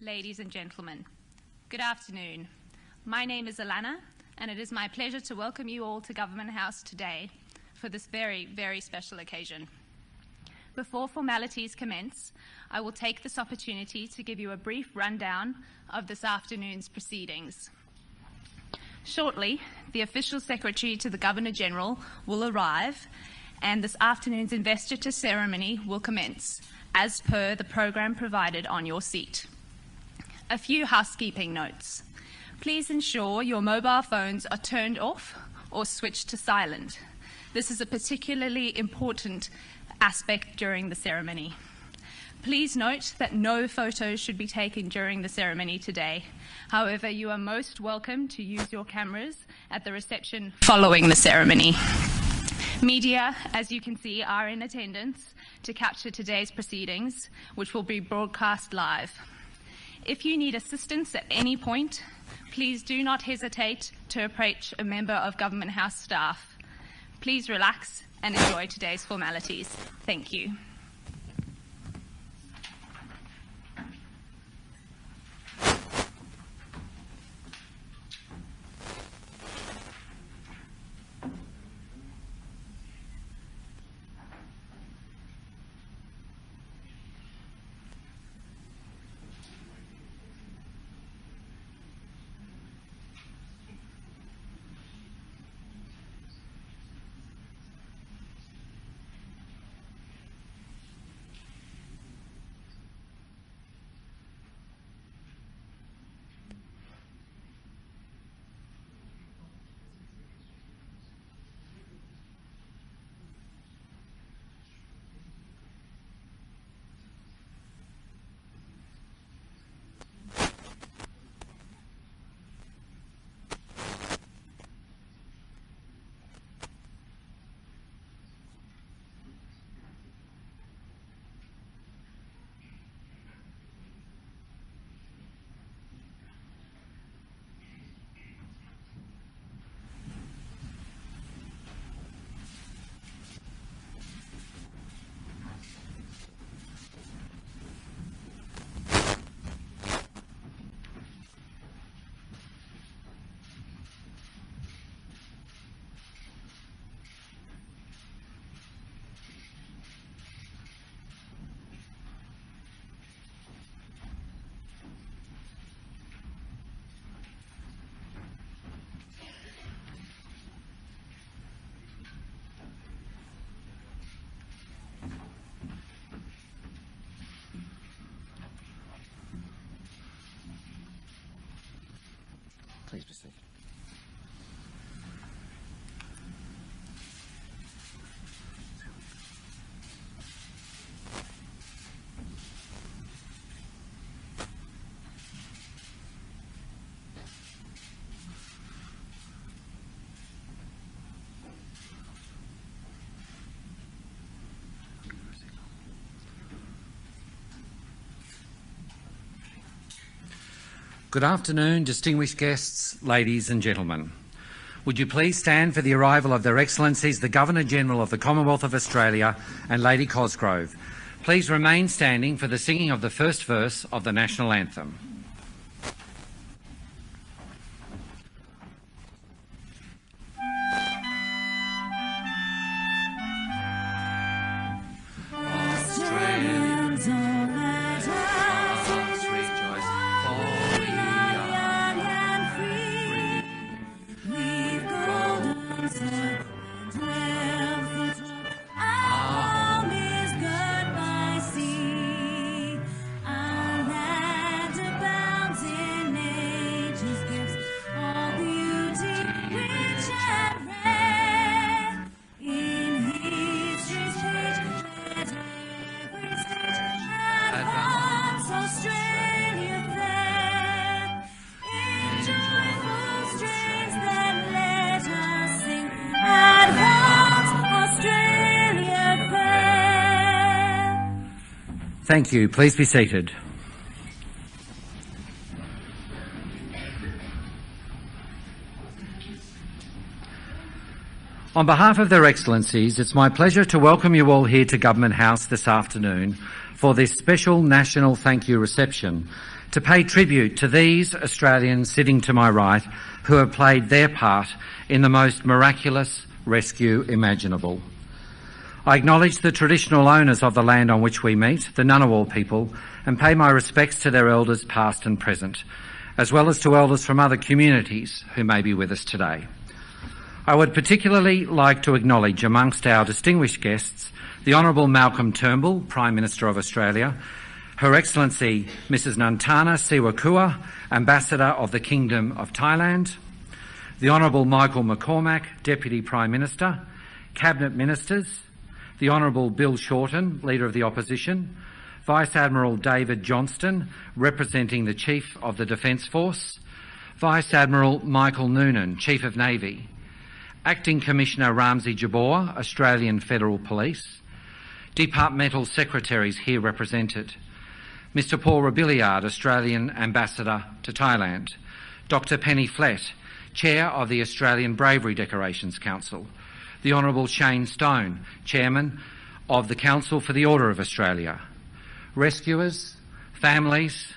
ladies and gentlemen. Good afternoon. My name is Alana, and it is my pleasure to welcome you all to Government House today for this very, very special occasion. Before formalities commence, I will take this opportunity to give you a brief rundown of this afternoon's proceedings. Shortly, the Official Secretary to the Governor-General will arrive, and this afternoon's investiture ceremony will commence, as per the program provided on your seat. A few housekeeping notes. Please ensure your mobile phones are turned off or switched to silent. This is a particularly important aspect during the ceremony. Please note that no photos should be taken during the ceremony today. However, you are most welcome to use your cameras at the reception following the ceremony. Media, as you can see, are in attendance to capture today's proceedings, which will be broadcast live. If you need assistance at any point, please do not hesitate to approach a member of Government House staff. Please relax and enjoy today's formalities. Thank you. Please be seated. Good afternoon, distinguished guests, ladies and gentlemen. Would you please stand for the arrival of Their Excellencies the Governor-General of the Commonwealth of Australia and Lady Cosgrove. Please remain standing for the singing of the first verse of the National Anthem. Thank you. Please be seated. On behalf of Their Excellencies, it's my pleasure to welcome you all here to Government House this afternoon for this special national thank you reception to pay tribute to these Australians sitting to my right who have played their part in the most miraculous rescue imaginable. I acknowledge the traditional owners of the land on which we meet, the Ngunnawal people, and pay my respects to their elders past and present, as well as to elders from other communities who may be with us today. I would particularly like to acknowledge amongst our distinguished guests the Honourable Malcolm Turnbull, Prime Minister of Australia, Her Excellency Mrs Nantana Siwakua, Ambassador of the Kingdom of Thailand, the Honourable Michael McCormack, Deputy Prime Minister, Cabinet Ministers, the Honourable Bill Shorten, Leader of the Opposition, Vice Admiral David Johnston, representing the Chief of the Defence Force, Vice Admiral Michael Noonan, Chief of Navy, Acting Commissioner Ramsey Jabor, Australian Federal Police, Departmental Secretaries here represented, Mr Paul Robilliard, Australian Ambassador to Thailand, Dr Penny Flett, Chair of the Australian Bravery Decorations Council, the Honourable Shane Stone, Chairman of the Council for the Order of Australia, rescuers, families,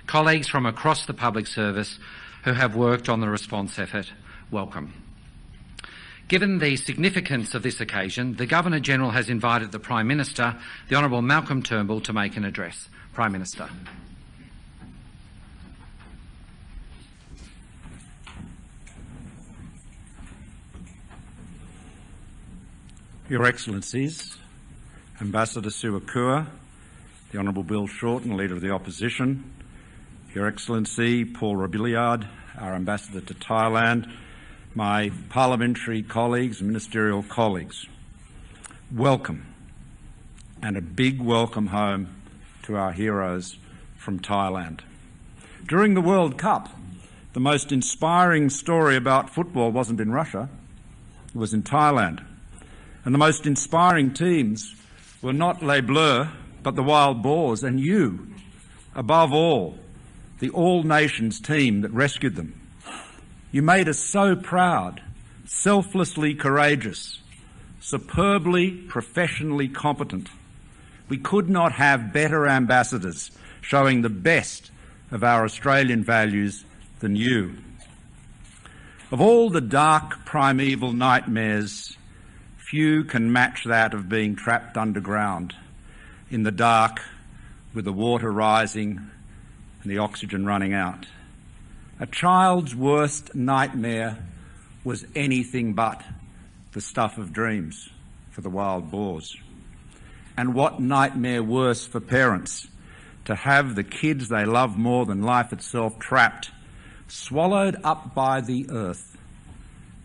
colleagues from across the public service who have worked on the response effort, welcome. Given the significance of this occasion, the Governor-General has invited the Prime Minister, the Honourable Malcolm Turnbull, to make an address. Prime Minister. Your Excellencies, Ambassador Siwakua, the Honourable Bill Shorten, Leader of the Opposition, Your Excellency Paul Robilliard, our Ambassador to Thailand, my parliamentary colleagues and ministerial colleagues, welcome, and a big welcome home to our heroes from Thailand. During the World Cup, the most inspiring story about football wasn't in Russia, it was in Thailand. And the most inspiring teams were not Les Bleus, but the Wild Boars, and you, above all, the all-nations team that rescued them. You made us so proud, selflessly courageous, superbly professionally competent. We could not have better ambassadors showing the best of our Australian values than you. Of all the dark primeval nightmares, few can match that of being trapped underground in the dark with the water rising and the oxygen running out. A child's worst nightmare was anything but the stuff of dreams for the wild boars. And what nightmare worse for parents to have the kids they love more than life itself trapped, swallowed up by the earth,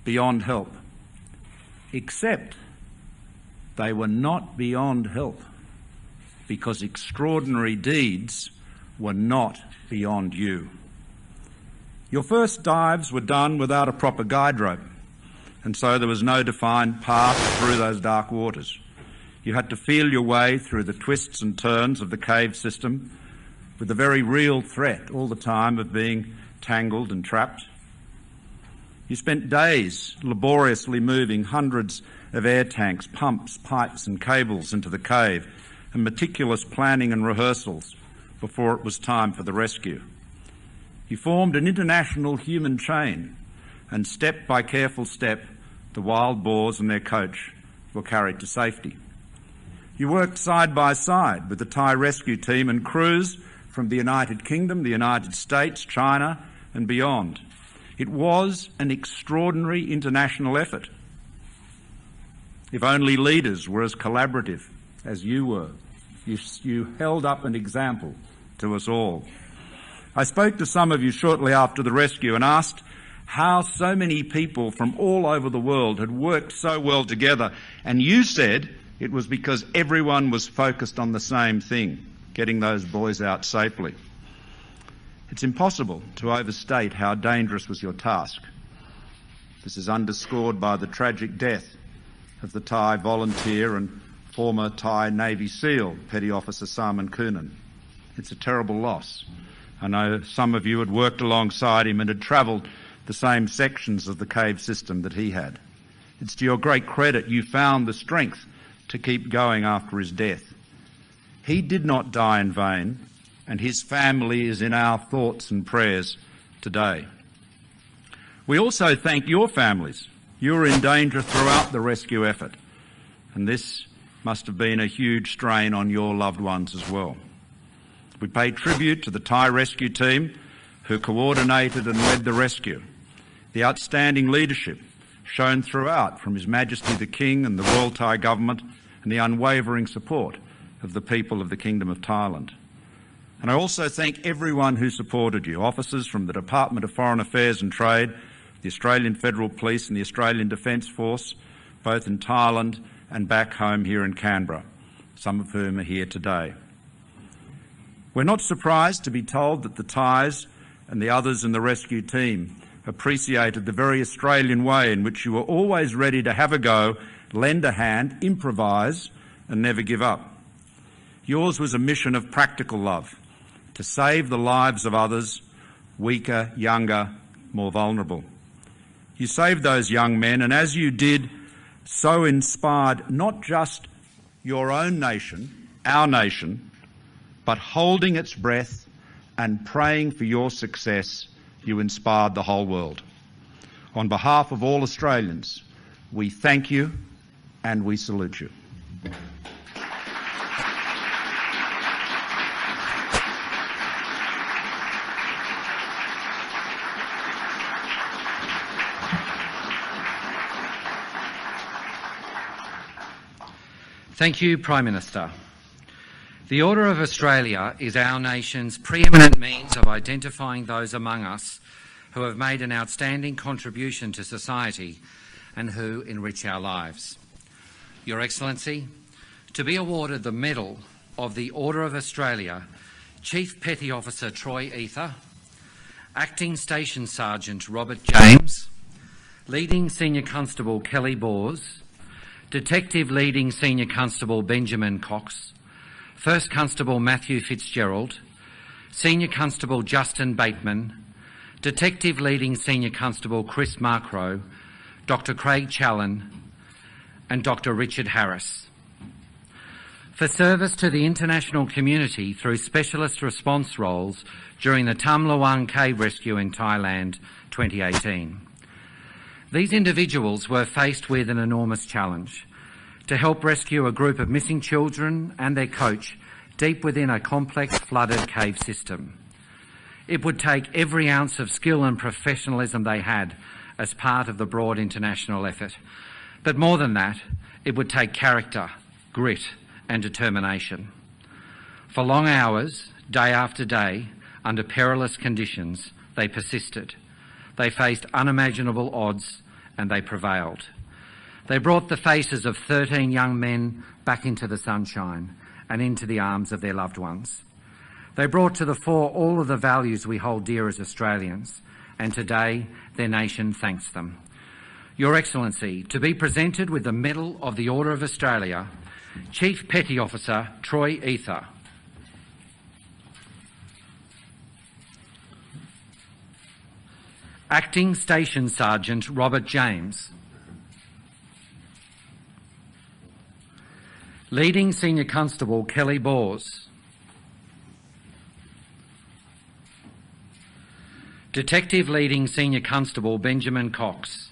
beyond help. Except they were not beyond help because extraordinary deeds were not beyond you. Your first dives were done without a proper guide rope, and so there was no defined path through those dark waters. You had to feel your way through the twists and turns of the cave system with the very real threat all the time of being tangled and trapped. You spent days laboriously moving hundreds of air tanks, pumps, pipes and cables into the cave, and meticulous planning and rehearsals before it was time for the rescue. You formed an international human chain, and step by careful step, the wild boars and their coach were carried to safety. You worked side by side with the Thai rescue team and crews from the United Kingdom, the United States, China and beyond. It was an extraordinary international effort. If only leaders were as collaborative as you were. You held up an example to us all. I spoke to some of you shortly after the rescue and asked how so many people from all over the world had worked so well together, and you said it was because everyone was focused on the same thing, getting those boys out safely. It's impossible to overstate how dangerous was your task. This is underscored by the tragic death of the Thai volunteer and former Thai Navy SEAL, Petty Officer Salman Kunan. It's a terrible loss. I know some of you had worked alongside him and had travelled the same sections of the cave system that he had. It's to your great credit you found the strength to keep going after his death. He did not die in vain. and his family is in our thoughts and prayers today. We also thank your families. You were in danger throughout the rescue effort, and this must have been a huge strain on your loved ones as well. We pay tribute to the Thai rescue team who coordinated and led the rescue, the outstanding leadership shown throughout from His Majesty the King and the Royal Thai Government, and the unwavering support of the people of the Kingdom of Thailand. And I also thank everyone who supported you, officers from the Department of Foreign Affairs and Trade, the Australian Federal Police and the Australian Defence Force, both in Thailand and back home here in Canberra, some of whom are here today. We're not surprised to be told that the Thais and the others in the rescue team appreciated the very Australian way in which you were always ready to have a go, lend a hand, improvise and never give up. Yours was a mission of practical love, to save the lives of others, weaker, younger, more vulnerable. You saved those young men, and as you did, so inspired not just your own nation, our nation, but holding its breath and praying for your success, you inspired the whole world. On behalf of all Australians, we thank you and we salute you. Thank you, Prime Minister. The Order of Australia is our nation's preeminent means of identifying those among us who have made an outstanding contribution to society and who enrich our lives. Your Excellency, to be awarded the Medal of the Order of Australia, Chief Petty Officer Troy Ether, Acting Station Sergeant Robert James, Leading Senior Constable Kelly Bors, Detective Leading Senior Constable Benjamin Cox, First Constable Matthew Fitzgerald, Senior Constable Justin Bateman, Detective Leading Senior Constable Chris Markrow, Dr Craig Challen and Dr Richard Harris. For service to the international community through specialist response roles during the Tam Luang cave rescue in Thailand 2018. These individuals were faced with an enormous challenge: to help rescue a group of missing children and their coach deep within a complex flooded cave system. It would take every ounce of skill and professionalism they had as part of the broad international effort. But more than that, it would take character, grit and determination. For long hours, day after day, under perilous conditions, they persisted. They faced unimaginable odds and they prevailed. They brought the faces of 13 young men back into the sunshine and into the arms of their loved ones. They brought to the fore all of the values we hold dear as Australians, and today their nation thanks them. Your Excellency, to be presented with the Medal of the Order of Australia, Chief Petty Officer Troy Ether. Acting Station Sergeant Robert James. Leading Senior Constable Kelly Bors. Detective Leading Senior Constable Benjamin Cox.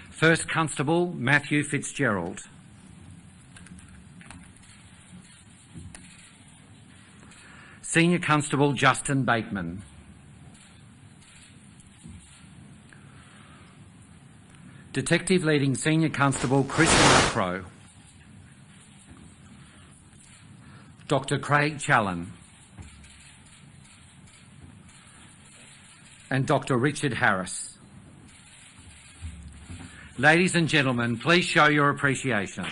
First Constable Matthew Fitzgerald. Senior Constable Justin Bateman. Detective Leading Senior Constable Chris Markrow. Dr Craig Challen. And Dr Richard Harris. Ladies and gentlemen, please show your appreciation.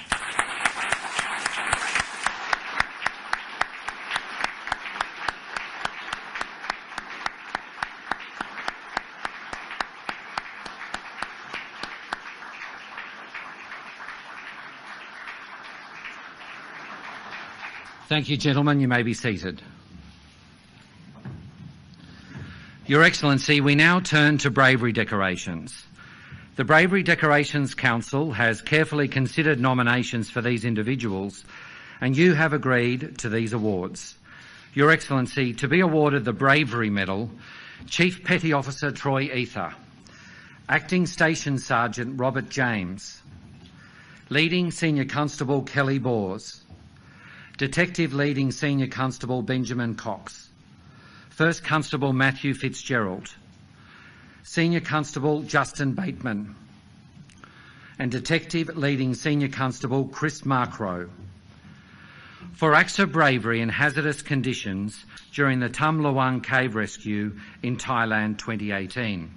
Thank you, gentlemen. You may be seated. Your Excellency, we now turn to bravery decorations. The Bravery Decorations Council has carefully considered nominations for these individuals and you have agreed to these awards. Your Excellency, to be awarded the Bravery Medal, Chief Petty Officer Troy Ether, Acting Station Sergeant Robert James, Leading Senior Constable Kelly Bors, Detective Leading Senior Constable Benjamin Cox, First Constable Matthew Fitzgerald, Senior Constable Justin Bateman, and Detective Leading Senior Constable Chris Markrow, for acts of bravery in hazardous conditions during the Tham Luang cave rescue in Thailand 2018.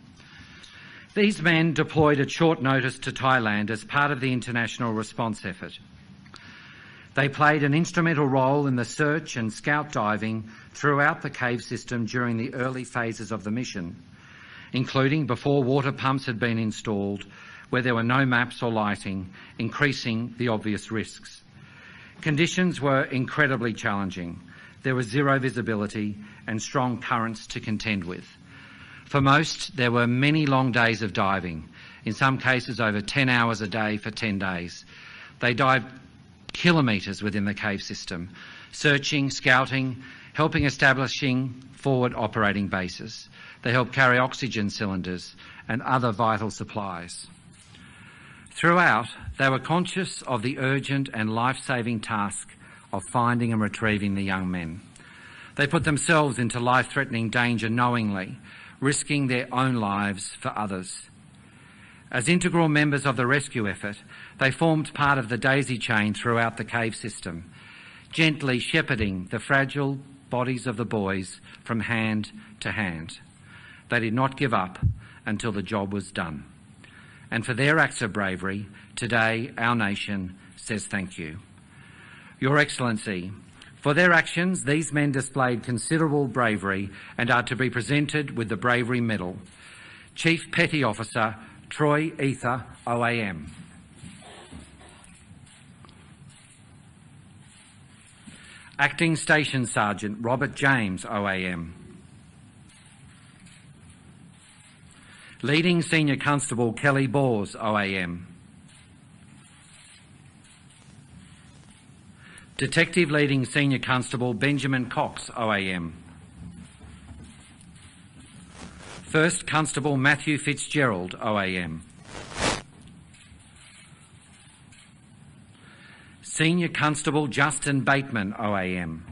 These men deployed at short notice to Thailand as part of the international response effort. They played an instrumental role in the search and scout diving throughout the cave system during the early phases of the mission, including before water pumps had been installed, where there were no maps or lighting, increasing the obvious risks. Conditions were incredibly challenging. There was zero visibility and strong currents to contend with. For most, there were many long days of diving, in some cases over 10 hours a day for 10 days. They dived kilometres within the cave system, searching, scouting, helping establishing forward operating bases. They helped carry oxygen cylinders and other vital supplies. Throughout, they were conscious of the urgent and life-saving task of finding and retrieving the young men. They put themselves into life-threatening danger knowingly, risking their own lives for others. As integral members of the rescue effort, they formed part of the daisy chain throughout the cave system, gently shepherding the fragile bodies of the boys from hand to hand. They did not give up until the job was done. And for their acts of bravery, today our nation says thank you. Your Excellency, for their actions, these men displayed considerable bravery and are to be presented with the Bravery Medal. Chief Petty Officer Troy Ether, OAM. Acting Station Sergeant Robert James, OAM. Leading Senior Constable Kelly Bors, OAM. Detective Leading Senior Constable Benjamin Cox, OAM. First Constable Matthew Fitzgerald, OAM. Senior Constable Justin Bateman, OAM.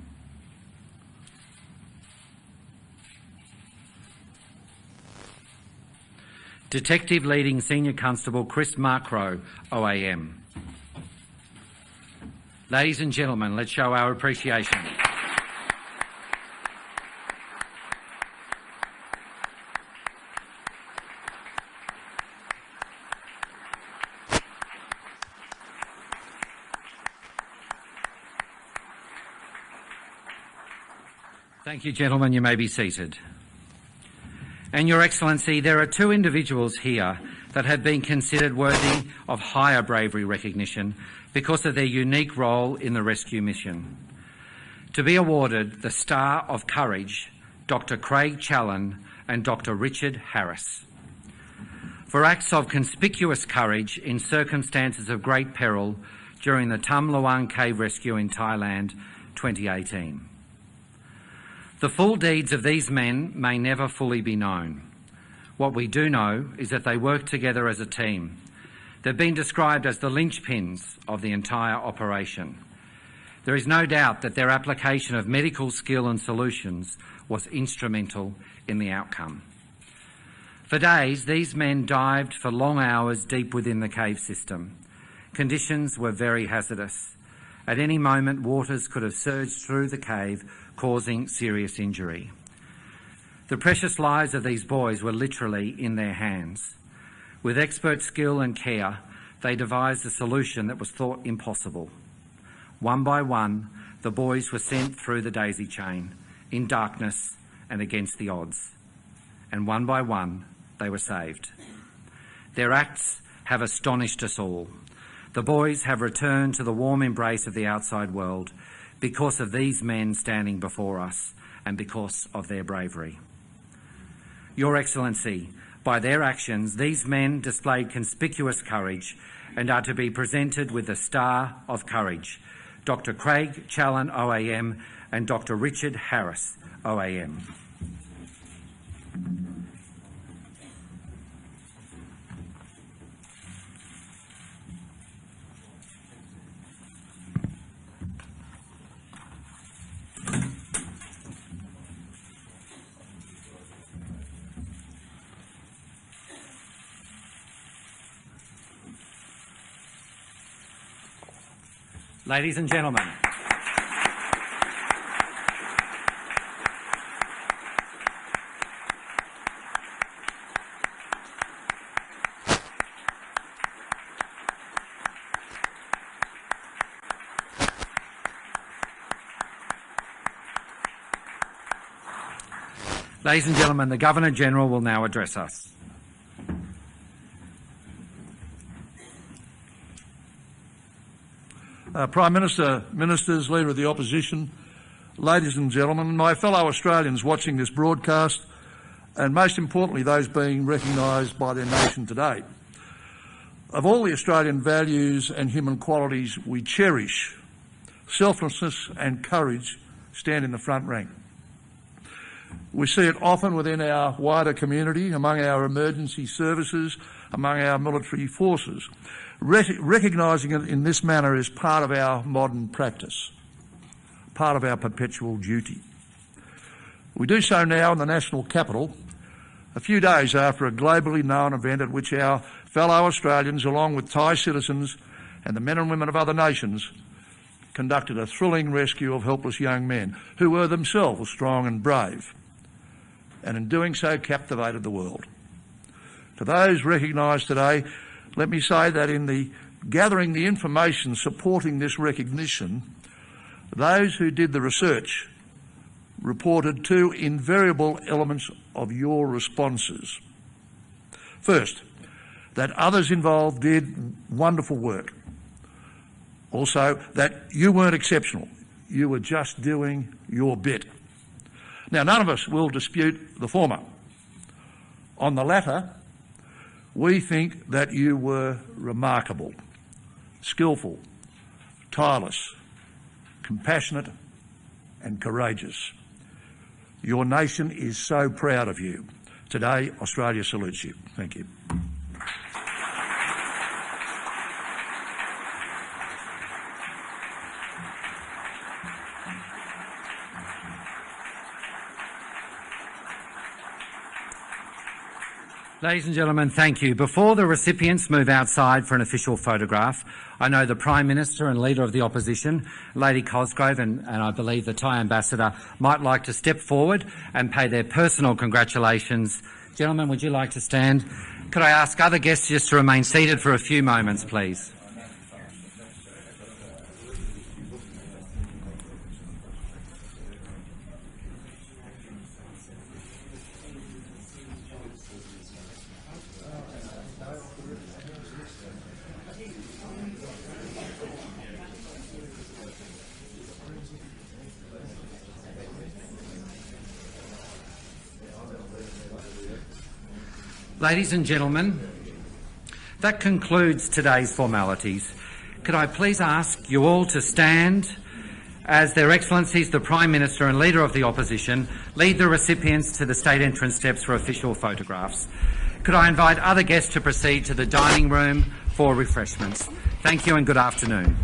Detective Leading Senior Constable Chris Markrow, OAM. Ladies and gentlemen, let's show our appreciation. Thank you, gentlemen. You may be seated. And Your Excellency, there are two individuals here that have been considered worthy of higher bravery recognition because of their unique role in the rescue mission. To be awarded the Star of Courage, Dr. Craig Challen and Dr. Richard Harris. For acts of conspicuous courage in circumstances of great peril during the Tham Luang cave rescue in Thailand 2018. The full deeds of these men may never fully be known. What we do know is that they worked together as a team. They've been described as the linchpins of the entire operation. There is no doubt that their application of medical skill and solutions was instrumental in the outcome. For days, these men dived for long hours deep within the cave system. Conditions were very hazardous. At any moment, waters could have surged through the cave, causing serious injury. The precious lives of these boys were literally in their hands. With expert skill and care, they devised a solution that was thought impossible. One by one, the boys were sent through the daisy chain, in darkness and against the odds. And one by one, they were saved. Their acts have astonished us all. The boys have returned to the warm embrace of the outside world because of these men standing before us and because of their bravery. Your Excellency, by their actions, these men displayed conspicuous courage and are to be presented with the Star of Courage, Dr. Craig Challen, OAM, and Dr. Richard Harris, OAM. Ladies and gentlemen, the Governor-General will now address us. Prime Minister, Ministers, Leader of the Opposition, ladies and gentlemen, my fellow Australians watching this broadcast, and most importantly those being recognised by their nation today. Of all the Australian values and human qualities we cherish, selflessness and courage stand in the front rank. We see it often within our wider community, among our emergency services, among our military forces. Recognising it in this manner is part of our modern practice, part of our perpetual duty. We do so now in the national capital, a few days after a globally known event at which our fellow Australians, along with Thai citizens and the men and women of other nations, conducted a thrilling rescue of helpless young men who were themselves strong and brave, and in doing so captivated the world. To those recognised today, let me say that in gathering the information supporting this recognition, those who did the research reported two invariable elements of your responses. First, that others involved did wonderful work. Also, that you weren't exceptional. You were just doing your bit. Now, none of us will dispute the former. On the latter, we think that you were remarkable, skillful, tireless, compassionate and courageous. Your nation is so proud of you. Today, Australia salutes you. Thank you. Ladies and gentlemen, thank you. Before the recipients move outside for an official photograph, I know the Prime Minister and Leader of the Opposition, Lady Cosgrove, and I believe the Thai Ambassador might like to step forward and pay their personal congratulations. Gentlemen, would you like to stand? Could I ask other guests just to remain seated for a few moments, please? Ladies and gentlemen, that concludes today's formalities. Could I please ask you all to stand as Their Excellencies the Prime Minister and Leader of the Opposition lead the recipients to the state entrance steps for official photographs. Could I invite other guests to proceed to the dining room for refreshments? Thank you and good afternoon.